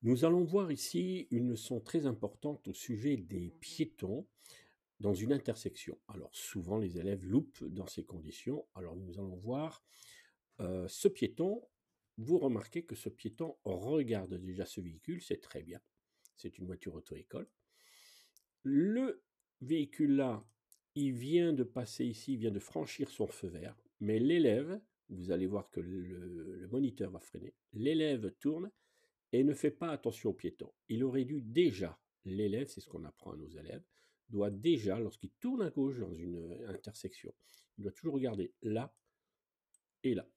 Nous allons voir ici une leçon très importante au sujet des piétons dans une intersection. Alors souvent les élèves loupent dans ces conditions. Alors nous allons voir ce piéton. Vous remarquez que ce piéton regarde déjà ce véhicule, c'est très bien. C'est une voiture auto-école. Le véhicule là, il vient de passer ici, il vient de franchir son feu vert, mais l'élève, vous allez voir que le moniteur va freiner, l'élève tourne et ne fait pas attention aux piétons. Il aurait dû déjà, l'élève, c'est ce qu'on apprend à nos élèves, doit déjà, lorsqu'il tourne à gauche dans une intersection, il doit toujours regarder là et là.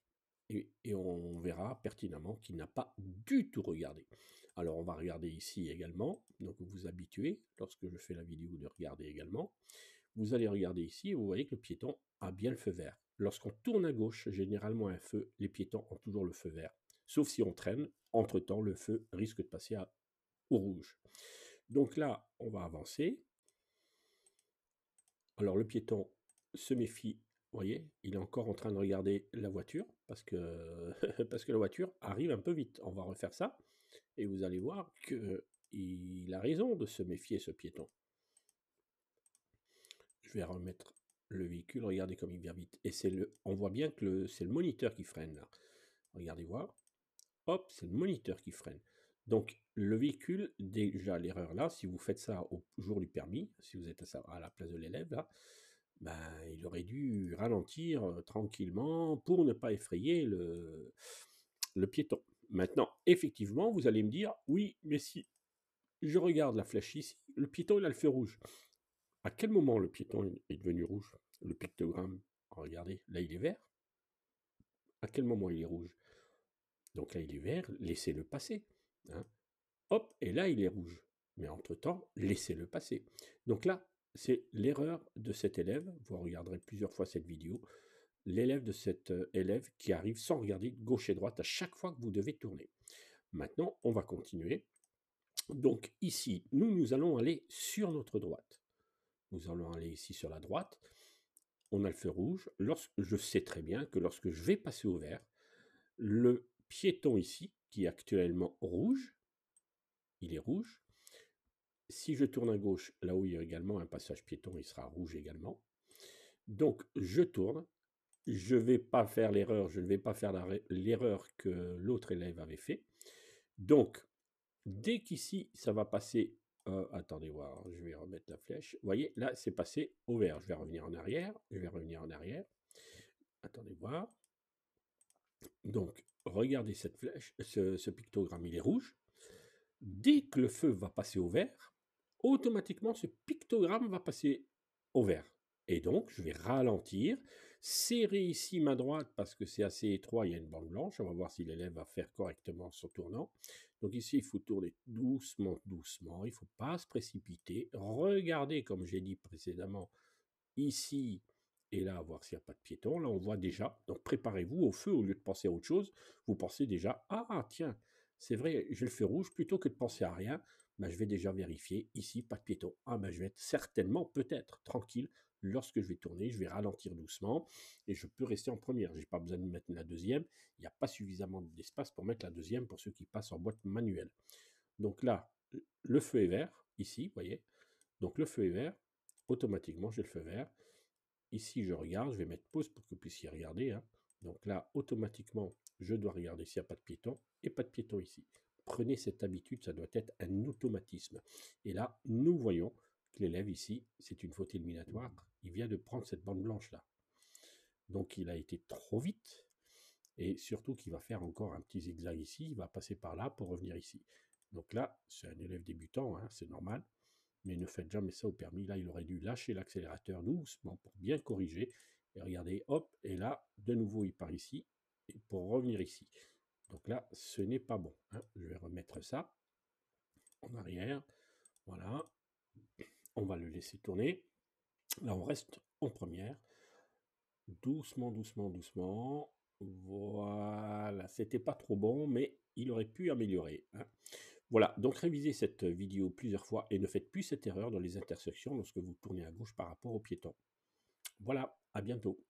Et on verra pertinemment qu'il n'a pas du tout regardé. Alors on va regarder ici également, donc vous vous habituez, lorsque je fais la vidéo, de regarder également. Vous allez regarder ici et vous voyez que le piéton a bien le feu vert. Lorsqu'on tourne à gauche, généralement un feu, les piétons ont toujours le feu vert. Sauf si on traîne, entre-temps, le feu risque de passer au rouge. Donc là, on va avancer. Alors le piéton se méfie, vous voyez, il est encore en train de regarder la voiture, parce que, parce que la voiture arrive un peu vite. On va refaire ça, et vous allez voir qu'il a raison de se méfier, ce piéton. Je vais remettre le véhicule, regardez comme il vient vite. Et on voit bien que c'est le moniteur qui freine là. Regardez voir. Hop, c'est le moniteur qui freine. Donc le véhicule, déjà l'erreur là, si vous faites ça au jour du permis, si vous êtes à la place de l'élève là, ben, il aurait dû ralentir tranquillement pour ne pas effrayer le piéton. Maintenant, effectivement, vous allez me dire, oui, mais si je regarde la flèche ici, le piéton il a le feu rouge. À quel moment le piéton est devenu rouge? Le pictogramme, regardez, là il est vert. À quel moment il est rouge? Donc là il est vert, laissez-le passer. Hein. Hop, et là il est rouge. Mais entre-temps, laissez-le passer. Donc là, c'est l'erreur de cet élève. Vous regarderez plusieurs fois cette vidéo. L'élève de cet élève qui arrive sans regarder gauche et droite à chaque fois que vous devez tourner. Maintenant, on va continuer. Donc ici, nous allons aller sur notre droite. Nous allons aller ici sur la droite. On a le feu rouge. Je sais très bien que lorsque je vais passer au vert, le piéton ici, qui est actuellement rouge, il est rouge. Si je tourne à gauche, là où il y a également un passage piéton, il sera rouge également. Donc je tourne. Je ne vais pas faire l'erreur, je ne vais pas faire l'erreur que l'autre élève avait fait. Donc, dès qu'ici, ça va passer, attendez voir, je vais remettre la flèche. Vous voyez, là, c'est passé au vert. Je vais revenir en arrière, je vais revenir en arrière. Attendez voir. Donc, regardez cette flèche, ce pictogramme, il est rouge. Dès que le feu va passer au vert, automatiquement, ce pictogramme va passer au vert. Et donc, je vais ralentir, serrer ici ma droite parce que c'est assez étroit, il y a une bande blanche. On va voir si l'élève va faire correctement son tournant. Donc ici, il faut tourner doucement, doucement. Il ne faut pas se précipiter. Regardez, comme j'ai dit précédemment, ici et là, voir s'il n'y a pas de piéton. Là, on voit déjà. Donc, préparez-vous au feu. Au lieu de penser à autre chose, vous pensez déjà, ah, tiens, c'est vrai, j'ai le feu rouge. Plutôt que de penser à rien, ben, je vais déjà vérifier. Ici, pas de piéton. Ah, ben, je vais être certainement, peut-être, tranquille. Lorsque je vais tourner, je vais ralentir doucement et je peux rester en première. Je n'ai pas besoin de mettre la deuxième. Il n'y a pas suffisamment d'espace pour mettre la deuxième pour ceux qui passent en boîte manuelle. Donc là, le feu est vert, ici, vous voyez. Donc le feu est vert. Automatiquement, j'ai le feu vert. Ici, je regarde, je vais mettre pause pour que vous puissiez regarder. Hein. Donc là, automatiquement, je dois regarder s'il n'y a pas de piéton et pas de piéton ici. Prenez cette habitude, ça doit être un automatisme. Et là, nous voyons que l'élève ici, c'est une faute éliminatoire. Il vient de prendre cette bande blanche-là. Donc il a été trop vite et surtout qu'il va faire encore un petit zigzag ici. Il va passer par là pour revenir ici. Donc là, c'est un élève débutant, hein, c'est normal. Mais ne faites jamais ça au permis. Là, il aurait dû lâcher l'accélérateur doucement pour bien corriger. Et regardez, hop, et là, de nouveau, il part ici, et pour revenir ici. Donc là, ce n'est pas bon. Hein. Je vais remettre ça en arrière. Voilà. On va le laisser tourner. Là, on reste en première. Doucement, doucement, doucement. Voilà. C'était pas trop bon, mais il aurait pu améliorer. Hein. Voilà, donc révisez cette vidéo plusieurs fois et ne faites plus cette erreur dans les intersections lorsque vous tournez à gauche par rapport aux piétons. Voilà, à bientôt.